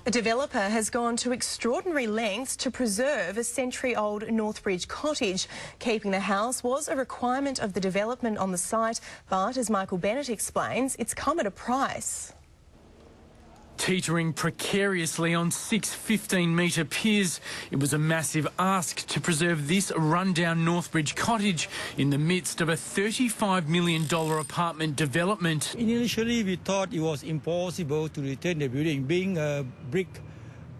The developer has gone to extraordinary lengths to preserve a century-old Northbridge cottage. Keeping the house was a requirement of the development on the site, but as Michael Bennett explains, it's come at a price. Teetering precariously on 6 15-metre piers, it was a massive ask to preserve this rundown Northbridge cottage in the midst of a $35 million apartment development. Initially, we thought it was impossible to retain the building, being a brick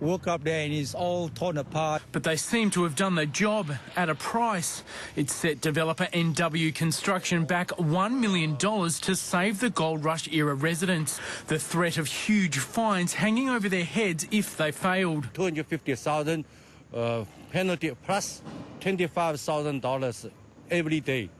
work up there and it's all torn apart. But they seem to have done the job at a price. It set developer NW Construction back $1 million to save the Gold Rush era residents. The threat of huge fines hanging over their heads if they failed. $250,000 penalty plus $25,000 every day.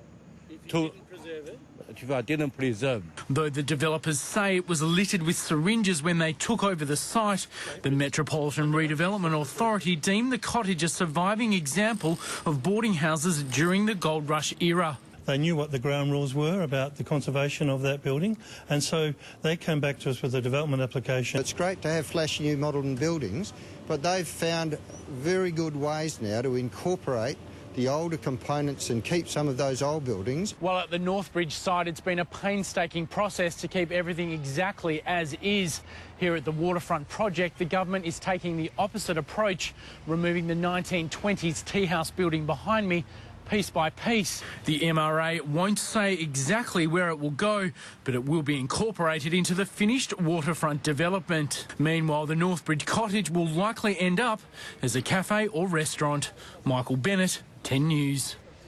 If you didn't preserve it? If I didn't preserve. Though the developers say it was littered with syringes when they took over the site, the Metropolitan Redevelopment Authority deemed the cottage a surviving example of boarding houses during the Gold Rush era. They knew what the ground rules were about the conservation of that building, and so they came back to us with a development application. It's great to have flashy new modern buildings, but they've found very good ways now to incorporate the older components and keep some of those old buildings. Well, at the Northbridge site, it's been a painstaking process to keep everything exactly as is. Here at the Waterfront project, the government is taking the opposite approach, removing the 1920s tea house building behind me piece by piece. The MRA won't say exactly where it will go, but it will be incorporated into the finished waterfront development. Meanwhile, the Northbridge cottage will likely end up as a cafe or restaurant. Michael Bennett, 10 News.